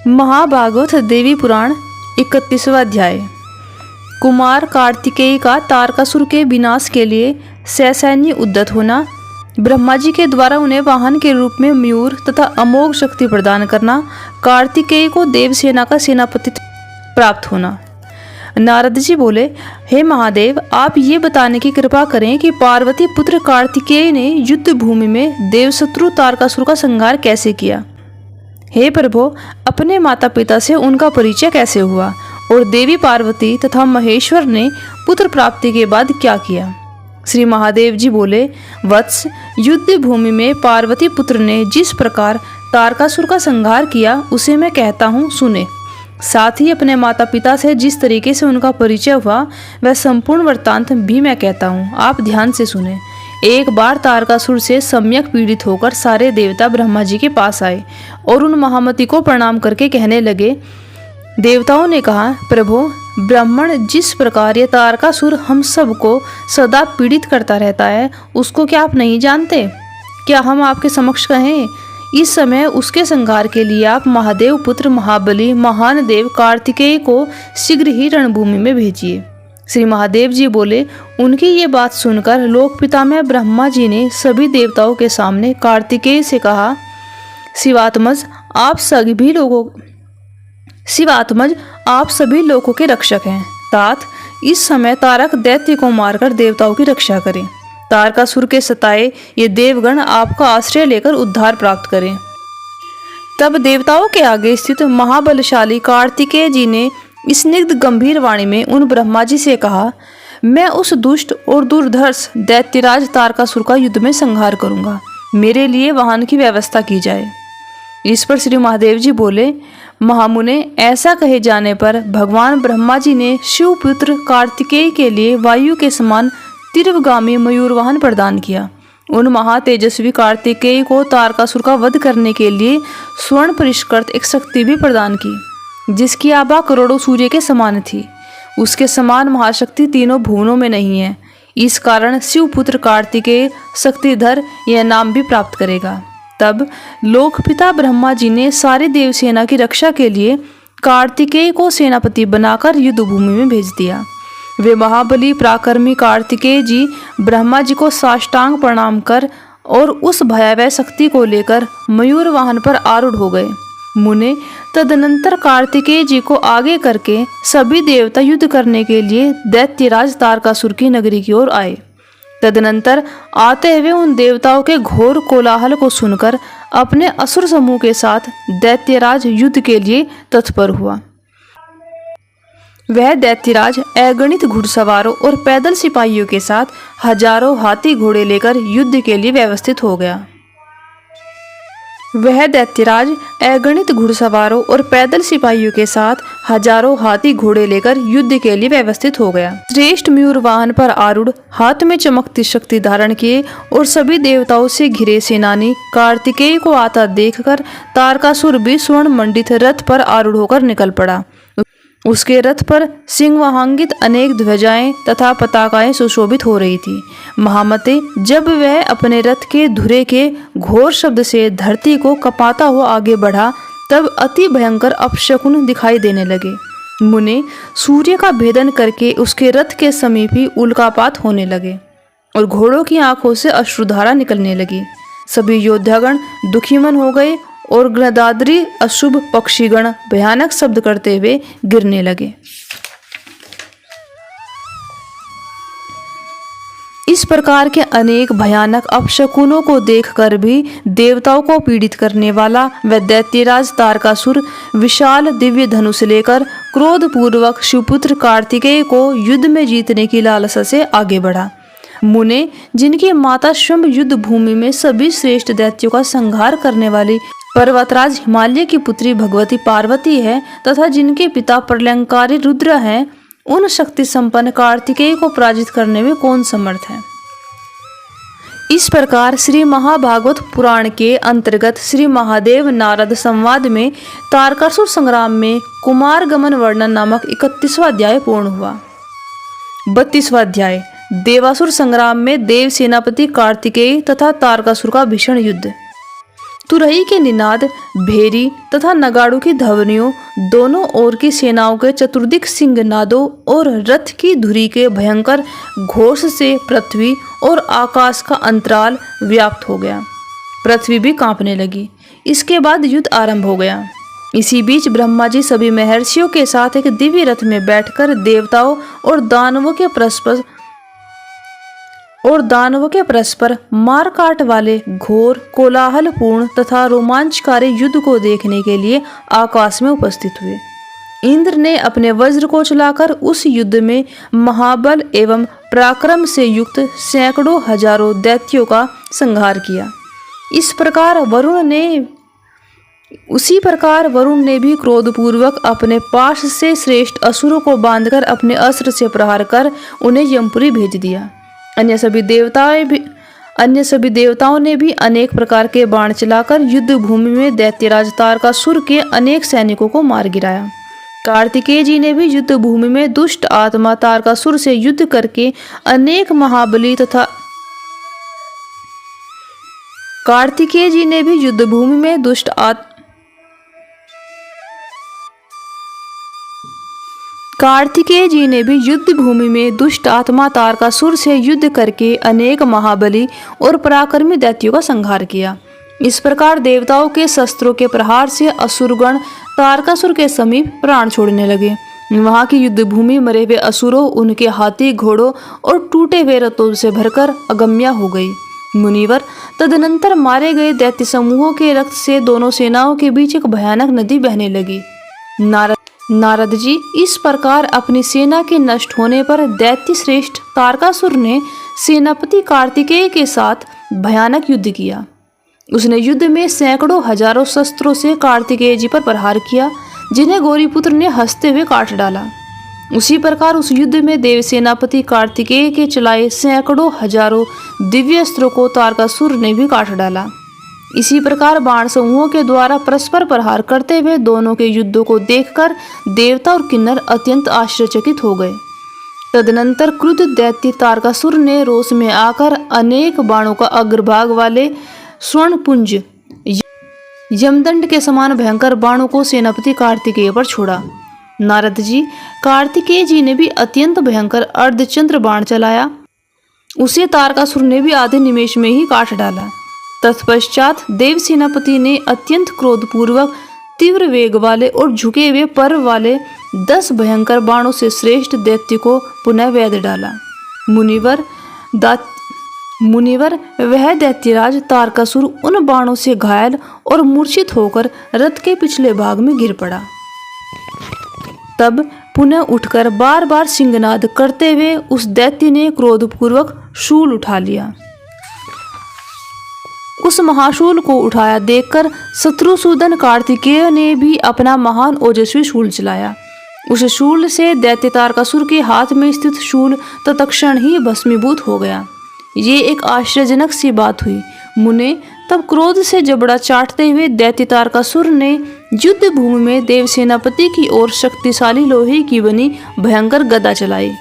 महाभागवत देवी पुराण 31वां अध्याय। कुमार कार्तिकेय का तारकासुर के विनाश के लिए ससैन्य उद्यत होना, ब्रह्मा जी के द्वारा उन्हें वाहन के रूप में मयूर तथा अमोघ शक्ति प्रदान करना, कार्तिकेय को देवसेना का सेनापति प्राप्त होना। नारद जी बोले, हे महादेव, आप ये बताने की कृपा करें कि पार्वती पुत्र कार्तिकेय ने युद्ध भूमि में देवशत्रु तारकासुर का संहार कैसे किया। हे प्रभु, अपने माता पिता से उनका परिचय कैसे हुआ और देवी पार्वती तथा महेश्वर ने पुत्र प्राप्ति के बाद क्या किया। श्री महादेव जी बोले, वत्स, युद्ध भूमि में पार्वती पुत्र ने जिस प्रकार तारकासुर का संहार किया उसे मैं कहता हूँ, सुने। साथ ही अपने माता पिता से जिस तरीके से उनका परिचय हुआ वह संपूर्ण वृत्तांत भी मैं कहता हूँ, आप ध्यान से सुने। एक बार तारकासुर से सम्यक पीड़ित होकर सारे देवता ब्रह्मा जी के पास आए और उन महामती को प्रणाम करके कहने लगे। देवताओं ने कहा, प्रभु, ब्राह्मण जिस प्रकार ये तारकासुर हम सबको सदा पीड़ित करता रहता है उसको क्या आप नहीं जानते? क्या हम आपके समक्ष कहें? इस समय उसके संहार के लिए आप महादेव पुत्र महाबली महान देव कार्तिकेय को शीघ्र ही रणभूमि में भेजिए। श्री महादेव जी बोले, उनकी ये बात सुनकर लोक पितामह ब्रह्मा जी ने सभी देवताओं के सामने कार्तिकेय से कहा, शिवात्मज, आप सभी लोगों के रक्षक हैं। तात, इस समय तारक दैत्य को मारकर देवताओं की रक्षा करें। तारकासुर के सताए ये देवगण आपका आश्रय लेकर उद्धार प्राप्त करें। तब देवताओं के आगे स्थित महाबलशाली कार्तिकेय जी ने स्निग्ध गंभीर वाणी में उन ब्रह्मा जी से कहा, मैं उस दुष्ट और दुर्धर्ष दैत्यराज तारकासुर का युद्ध में संहार करूंगा। मेरे लिए वाहन की व्यवस्था की जाए। इस पर श्री महादेव जी बोले, महामुने, ऐसा कहे जाने पर भगवान ब्रह्मा जी ने शिवपुत्र कार्तिकेय के लिए वायु के समान तीव्रगामी मयूर वाहन प्रदान किया। उन महातेजस्वी कार्तिकेय को तारकासुर का वध करने के लिए स्वर्ण परिष्कृत एक शक्ति भी प्रदान की, जिसकी आभा करोड़ों सूर्य के समान थी। उसके समान महाशक्ति तीनों भुवनों में नहीं है। इस कारण शिवपुत्र कार्तिकेय शक्तिधर यह नाम भी प्राप्त करेगा। तब लोकपिता ब्रह्मा जी ने सारी देवसेना की रक्षा के लिए कार्तिकेय को सेनापति बनाकर युद्ध भूमि में भेज दिया। वे महाबली पराक्रमी कार्तिकेय जी ब्रह्मा जी को साष्टांग प्रणाम कर और उस भयावह शक्ति को लेकर मयूर वाहन पर आरूढ़ हो गए। मुने, तदनंतर कार्तिकेय जी को आगे करके सभी देवता युद्ध करने के लिए दैत्यराज तारकासुर की नगरी की ओर आए। तदनंतर आते हुए उन देवताओं के घोर कोलाहल को सुनकर अपने असुर समूह के साथ दैत्यराज युद्ध के लिए तत्पर हुआ। वह दैत्यराज अगणित घुड़सवारों और पैदल सिपाहियों के साथ हजारों हाथी घोड़े लेकर युद्ध के लिए व्यवस्थित हो गया। श्रेष्ठ मयूर वाहन पर आरूढ़, हाथ में चमकती शक्ति धारण किए और सभी देवताओं से घिरे सेनानी कार्तिकेय को आता देखकर तारकासुर भी स्वर्ण मंडित रथ पर आरूढ़ होकर निकल पड़ा। उसके रथ पर सिंहवाहांकित अनेक ध्वजाएं तथा पताकाएं सुशोभित हो रही थी। महामते, जब वह अपने रथ के धुरे के घोर शब्द से धरती को कपाता हुआ आगे बढ़ा तब अति भयंकर अपशकुन दिखाई देने लगे। मुने, सूर्य का भेदन करके उसके रथ के समीप ही उल्कापात होने लगे और घोड़ों की आंखों से अश्रुधारा निकलने लगी। सभी योद्धागण दुखीमन हो गए और गृहदाद्री अशुभ पक्षीगण भयानक शब्द करते हुए गिरने लगे। इस प्रकार के अनेक भयानक अपशकुनों को देखकर भी देवताओं को पीड़ित करने वाला वह दैत्यराज तारकासुर विशाल दिव्य धनुष लेकर क्रोधपूर्वक शिवपुत्र कार्तिकेय को युद्ध में जीतने की लालसा से आगे बढ़ा। मुने, जिनकी माता स्वयं युद्ध भूमि में सभी श्रेष्ठ दैत्यों का संहार करने वाली पर्वतराज हिमालय की पुत्री भगवती पार्वती है तथा जिनके पिता प्रलयंकारी रुद्र हैं, उन शक्ति संपन्न कार्तिकेय को पराजित करने में कौन समर्थ है। इस प्रकार श्री महाभागवत पुराण के अंतर्गत श्री महादेव नारद संवाद में तारकासुर संग्राम में कुमार गमन वर्णन नामक 31वां अध्याय पूर्ण हुआ। 32वां अध्याय, देवासुर संग्राम में देव सेनापति कार्तिकेय तथा तारकासुर का भीषण युद्ध। तुरही के निनाद, भेरी तथा नगाड़ों की ध्वनियों, दोनों ओर की सेनाओं के चतुर्दिक सिंहनादों और रथ की धुरी के भयंकर घोष से पृथ्वी और आकाश का अंतराल व्याप्त हो गया। पृथ्वी भी कांपने लगी। इसके बाद युद्ध आरंभ हो गया। इसी बीच ब्रह्मा जी सभी महर्षियों के साथ एक दिव्य रथ में बैठकर देवताओं और दानवों के परस्पर मार काट वाले घोर कोलाहलपूर्ण तथा रोमांचकारी युद्ध को देखने के लिए आकाश में उपस्थित हुए। इंद्र ने अपने वज्र को चलाकर उस युद्ध में महाबल एवं पराक्रम से युक्त सैकड़ों हजारों दैत्यों का संहार किया। उसी प्रकार वरुण ने भी क्रोधपूर्वक अपने पाश से श्रेष्ठ असुरों को बांधकर अपने अस्त्र से प्रहार कर उन्हें यमपुरी भेज दिया। अन्य सभी देवताओं ने भी अनेक प्रकार के बाण चलाकर युद्ध भूमि में दैत्यराज तारकासुर के अनेक सैनिकों को मार गिराया। कार्तिकेय जी ने भी युद्ध भूमि में दुष्ट आत्मा तारकासुर से युद्ध करके अनेक महाबली तथा कार्तिकेय जी ने भी युद्ध भूमि में दुष्ट आत्मा तारकासुर से युद्ध करके अनेक महाबली और पराक्रमी दैत्यों का संहार किया। इस प्रकार देवताओं के शस्त्रों के प्रहार से असुरगण तारकासुर के समीप प्राण छोड़ने लगे। वहां की युद्ध भूमि मरे हुए असुरों, उनके हाथी, घोड़ों और टूटे हुए रथों से भरकर अगम्या हो गई। मुनिवर, तदनंतर मारे गए दैत्य समूहों के रक्त से दोनों सेनाओं के बीच एक भयानक नदी बहने लगी। नारद जी, इस प्रकार अपनी सेना के नष्ट होने पर दैत्य श्रेष्ठ तारकासुर ने सेनापति कार्तिकेय के साथ भयानक युद्ध किया। उसने युद्ध में सैकड़ों हजारों शस्त्रों से कार्तिकेय जी पर प्रहार किया, जिन्हें गौरीपुत्र ने हंसते हुए काट डाला। उसी प्रकार उस युद्ध में देव सेनापति कार्तिकेय के चलाए सैकड़ों हजारों दिव्य अस्त्रों को तारकासुर ने भी काट डाला। इसी प्रकार बाण समूहों के द्वारा परस्पर प्रहार करते हुए दोनों के युद्धों को देखकर देवता और किन्नर अत्यंत आश्चर्यचकित हो गए। तदनंतर क्रुद्ध दैत्य तारकासुर ने रोष में आकर अनेक बाणों का अग्रभाग वाले स्वर्णपुंज यमदंड के समान भयंकर बाणों को सेनापति कार्तिकेय पर छोड़ा। नारद जी, कार्तिकेय जी ने भी अत्यंत भयंकर अर्धचंद्र बाण चलाया। उसे तारकासुर ने भी आधे निमेष में ही काट डाला। तत्पश्चात देव सेनापति ने अत्यंत क्रोधपूर्वक तीव्र वेग वाले और झुके हुए पर्व वाले 10 भयंकर बाणों से श्रेष्ठ दैत्य को पुनः वैध डाला। मुनिवर, वह दैत्यराज तारकासुर उन बाणों से घायल और मूर्छित होकर रथ के पिछले भाग में गिर पड़ा। तब पुनः उठकर बार बार सिंहनाद करते हुए उस दैत्य ने क्रोधपूर्वक शूल उठा लिया। उस महाशूल को उठाया देखकर शत्रुसूदन कार्तिकेय ने भी अपना महान ओजस्वी शूल चलाया। उस शूल से दैत्य तारकासुर के हाथ में स्थित शूल तत्क्षण ही भस्मीभूत हो गया। ये एक आश्चर्यजनक सी बात हुई। मुने, तब क्रोध से जबड़ा चाटते हुए दैत्य तारकासुर ने युद्ध भूमि में देव सेनापति की ओर शक्तिशाली लोहे की बनी भयंकर गदा चलाई।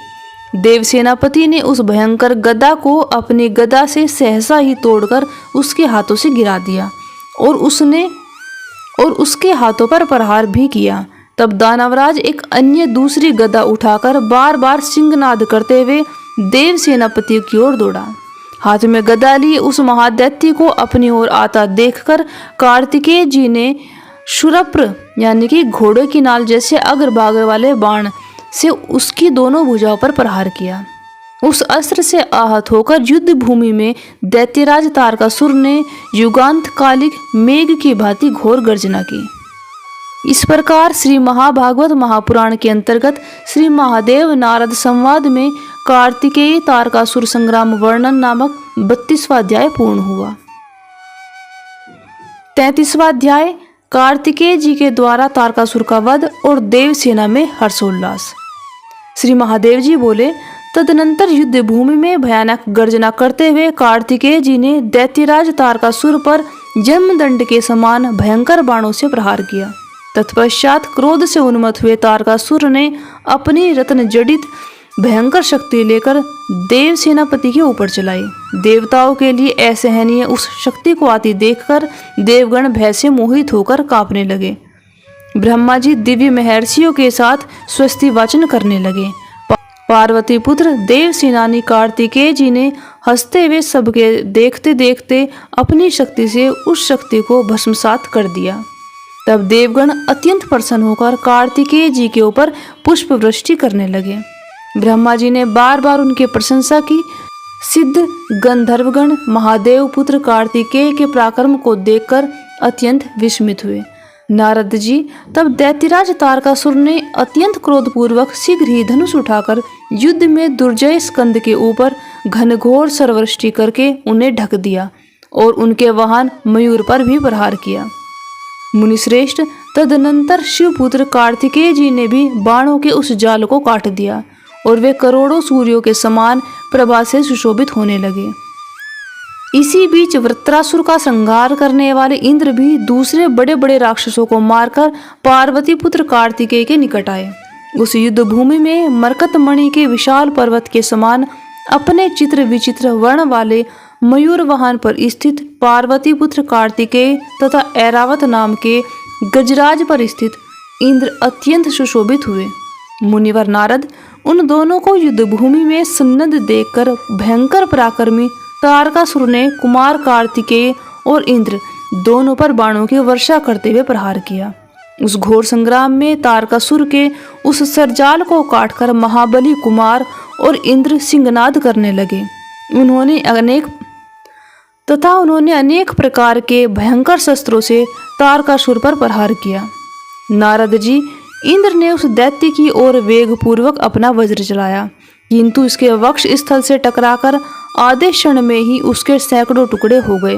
देव सेनापति ने उस भयंकर गदा को अपनी गदा से सहसा ही तोड़कर उसके हाथों से गिरा दिया और उसके हाथों पर प्रहार भी किया। तब दानवराज एक अन्य दूसरी गदा उठाकर बार बार सिंहनाद करते हुए देव सेनापति की ओर दौड़ा। हाथ में गदा लिए उस महादैत्य को अपनी ओर आता देखकर कार्तिकेय जी ने शूरप्र यानी कि घोड़े की नाल जैसे अग्रभाग वाले बाण से उसकी दोनों भुजाओं पर प्रहार किया। उस अस्त्र से आहत होकर युद्ध भूमि में दैत्यराज तारकासुर ने युगांत कालिक मेघ की भांति घोर गर्जना की। इस प्रकार श्री महाभागवत महापुराण के अंतर्गत श्री महादेव नारद संवाद में कार्तिकेय तारकासुर संग्राम वर्णन नामक 32वां अध्याय पूर्ण हुआ। 33वां अध्याय कार्तिकेय जी के द्वारा तारकासुर का वध और देव सेना में हर्षोल्लास। श्री महादेव जी बोले, तदनंतर युद्ध भूमि में भयानक गर्जना करते हुए कार्तिकेय जी ने दैत्यराज तारकासुर पर जमदंड के समान भयंकर बाणों से प्रहार किया। तत्पश्चात क्रोध से उन्मत्त हुए तारकासुर ने अपनी रत्न जड़ित भयंकर शक्ति लेकर देव सेनापति के ऊपर चलाई। देवताओं के लिए असहनीय उस शक्ति को आती देखकर देवगण भय से मोहित होकर कांपने लगे। ब्रह्मा जी दिव्य महर्षियों के साथ स्वस्ति वाचन करने लगे। पार्वती पुत्र देव सेनानी कार्तिकेय जी ने हंसते हुए सबके देखते देखते अपनी शक्ति से उस शक्ति को भस्मसात कर दिया। तब देवगण अत्यंत प्रसन्न होकर कार्तिकेय जी के ऊपर पुष्प वृष्टि करने लगे। ब्रह्मा जी ने बार बार उनकी प्रशंसा की। सिद्ध गंधर्वगण महादेव पुत्र कार्तिकेय के पराक्रम को देखकर अत्यंत विस्मित हुए। नारद जी तब दैत्यराज तारकासुर ने अत्यंत क्रोधपूर्वक शीघ्र ही धनुष उठाकर युद्ध में दुर्जय स्कंद के ऊपर घनघोर सर्ववृष्टि करके उन्हें ढक दिया और उनके वाहन मयूर पर भी प्रहार किया। मुनिश्रेष्ठ, तदनंतर शिवपुत्र कार्तिकेय जी ने भी बाणों के उस जाल को काट दिया और वे करोड़ों सूर्यों के समान प्रभा से सुशोभित होने लगे। इसी बीच वृत्रासुर का संहार करने वाले इंद्र भी दूसरे बड़े बड़े राक्षसों को मारकर पार्वती पुत्र कार्तिकेय के निकट आए। उस युद्ध भूमि में मरकतमणि के विशाल पर्वत के समान अपने चित्र विचित्र वर्ण वाले मयूर वाहन पर स्थित पार्वती पुत्र कार्तिकेय तथा ऐरावत नाम के गजराज पर स्थित इंद्र अत्यंत सुशोभित हुए। मुनिवर नारद उन दोनों को युद्ध भूमि में सन्नद्ध देखकर भयंकर पराक्रमी तारकासुर ने कुमार कार्तिकेय और इंद्र दोनों पर बाणों की वर्षा करते हुए प्रहार किया। उस घोर संग्राम में तारकासुर के उस सरजाल को काटकर महाबली कुमार और इंद्र सिंहनाद करने लगे। उन्होंने अनेक प्रकार के भयंकर शस्त्रों से तारकासुर पर प्रहार किया। नारद जी, इंद्र ने उस दैत्य की ओर वेगपूर्वक अपना वज्र चलाया, किंतु इसके वक्ष स्थल से टकराकर आधे क्षण में ही उसके सैकड़ों टुकड़े हो गए।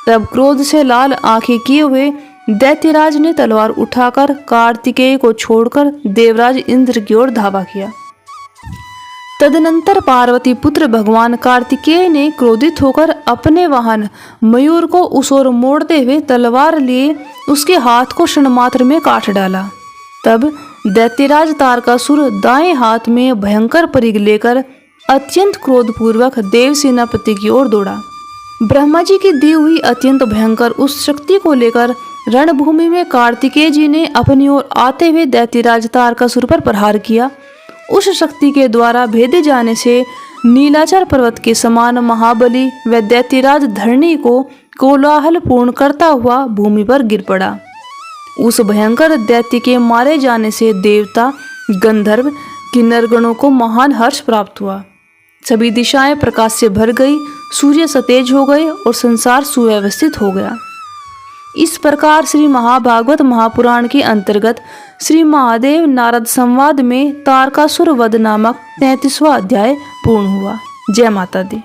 तब क्रोध से लाल आंखें किए हुए दैत्यराज ने तलवार उठाकर कार्तिकेय को छोड़कर देवराज इंद्र की ओर धावा किया। तदनंतर पार्वती पुत्र भगवान कार्तिकेय ने क्रोधित होकर अपने वाहन मयूर को उस ओर मोड़ते हुए तलवार लिए उसके हाथ को क्षण मात्र में काट डाला। तब दैत्यराज तारकासुर दाएं हाथ में भयंकर परिघ लेकर अत्यंत क्रोधपूर्वक देव सेनापति की ओर दौड़ा। ब्रह्मा जी की दी हुई अत्यंत भयंकर उस शक्ति को लेकर रणभूमि में कार्तिकेय जी ने अपनी ओर आते हुए दैत्यराज तारकासुर पर प्रहार किया। उस शक्ति के द्वारा भेदे जाने से नीलाचल पर्वत के समान महाबली व दैत्यराज धरणी को कोलाहल पूर्ण करता हुआ भूमि पर गिर पड़ा। उस भयंकर दैत्य के मारे जाने से देवता, गंधर्व, किन्नरगणों को महान हर्ष प्राप्त हुआ। सभी दिशाएं प्रकाश से भर गई, सूर्य सतेज हो गए और संसार सुव्यवस्थित हो गया। इस प्रकार श्री महाभागवत महापुराण के अंतर्गत श्री महादेव नारद संवाद में तारकासुर वध नामक 33वां अध्याय पूर्ण हुआ। जय माता दी।